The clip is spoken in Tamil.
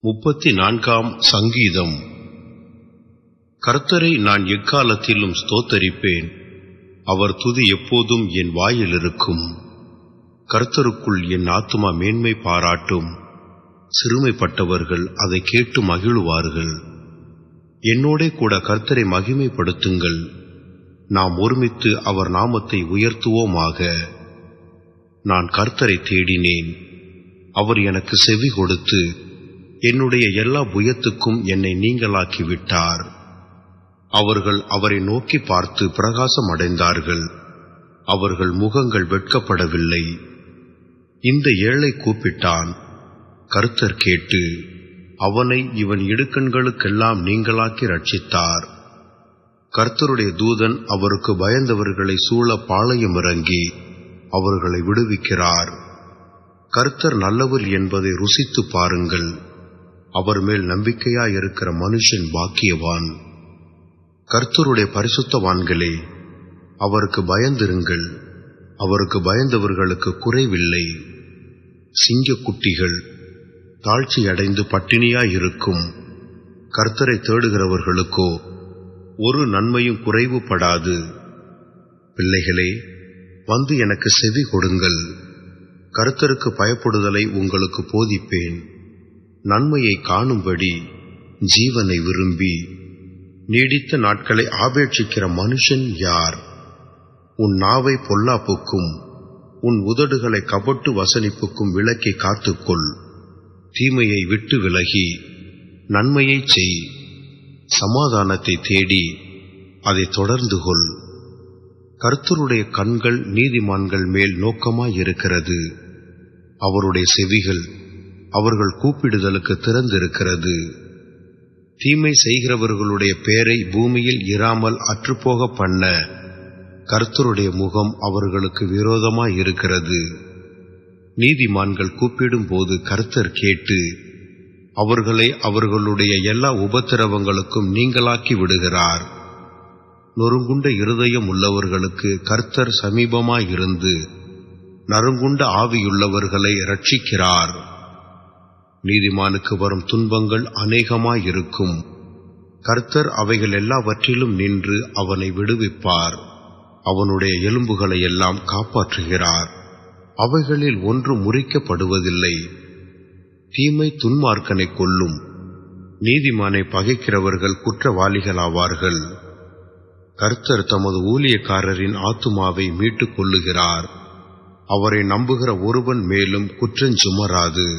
34 சங்கீதம். கர்த்தரை நான் எக்காலத்திலும் ஸ்தோத்தரிப்பேன். அவர் துதி எப்போதும் என் வாயில் இருக்கும். கர்த்தருக்குள் என் ஆத்துமா மேன்மை பாராட்டும். சிறுமைப்பட்டவர்கள் அதை கேட்டு மகிழுவார்கள். என்னோடே கூட கர்த்தரை மகிமைப்படுத்துங்கள். நாம் ஒருமித்து அவர் நாமத்தை உயர்த்துவோமாக. நான் கர்த்தரை தேடினேன். அவர் எனக்கு செவி கொடுத்து என்னுடைய எல்லா புயத்துக்கும் என்னை நீங்களாக்கிவிட்டார். அவர்கள் அவரை நோக்கி பார்த்து பிரகாசம் அடைந்தார்கள். அவர்கள் முகங்கள் வெட்கப்படவில்லை. இந்த ஏழை கூப்பிட்டான். கர்த்தர் கேட்டு அவனை இவன் இடுக்கண்களுக்கெல்லாம் நீங்களாக்கி ரட்சித்தார். கர்த்தருடைய தூதன் அவருக்கு பயந்தவர்களை சூழ பாளையம் இறங்கி அவர்களை விடுவிக்கிறார். கர்த்தர் நல்லவர் என்பதை ருசித்து பாருங்கள். அவர் மேல் நம்பிக்கையாயிருக்கிற மனுஷன் பாக்கியவான். கர்த்தருடைய பரிசுத்தவான்களே, அவருக்கு பயந்திருங்கள். அவருக்கு பயந்தவர்களுக்கு குறைவில்லை. சிங்கக்குட்டிகள் தாழ்ச்சியடைந்து பட்டினியாயிருக்கும். கர்த்தரை தேடுகிறவர்களுக்கோ ஒரு நன்மையும் குறைவுபடாது. பிள்ளைகளே, வந்து எனக்கு செவி கொடுங்கள். கர்த்தருக்கு பயப்படுதலை உங்களுக்கு போதிப்பேன். நன்மையை காணும்படி ஜீவனை விரும்பி நீடித்த நாட்களை ஆபேட்சிக்கிற மனுஷன் யார்? உன் நாவை பொல்லாப்புக்கும் உன் உதடுகளை கபட்டு வசனிப்புக்கும் விலக்கி காத்துக்கொள். தீமையை விட்டு விலகி நன்மையை செய். சமாதானத்தை தேடி அதை தொடர்ந்து கொள். கர்த்தருடைய கண்கள் நீதிமான்கள் மேல் நோக்கமாயிருக்கிறது. அவருடைய செவிகள் அவர்கள் கூப்பிடுதலுக்கு திறந்திருக்கிறது. தீமை செய்கிறவர்களுடைய பேரை பூமியில் இராமல் அற்றுப்போக பண்ண கர்த்தருடைய முகம் அவர்களுக்கு விரோதமாயிருக்கிறது. நீதிமான்கள் கூப்பிடும்போது கர்த்தர் கேட்டு அவர்களை அவர்களுடைய எல்லா உபத்திரவங்களுக்கும் நீங்களாக்கி விடுகிறார். நொறுங்குண்ட இருதயம் உள்ளவர்களுக்கு கர்த்தர் சமீபமாயிருந்து நறுங்குண்ட ஆவியுள்ளவர்களை ரட்சிக்கிறார். நீதிமானுக்கு வரும் துன்பங்கள் அநேகமாயிருக்கும். கர்த்தர் அவைகள் எல்லாவற்றிலும் நின்று அவனை விடுவிப்பார். அவனுடைய எலும்புகளை எல்லாம் காப்பாற்றுகிறார். அவைகளில் ஒன்று முறிக்கப்படுவதில்லை. தீமை துன்மார்க்கனை கொல்லும். நீதிமானை பகைக்கிறவர்கள் குற்றவாளிகளாவார்கள். கர்த்தர் தமது ஊழியக்காரரின் ஆத்துமாவை மீட்டுக் கொள்ளுகிறார். அவரை நம்புகிற ஒருவன் மேலும் குற்றஞ்சுமராது.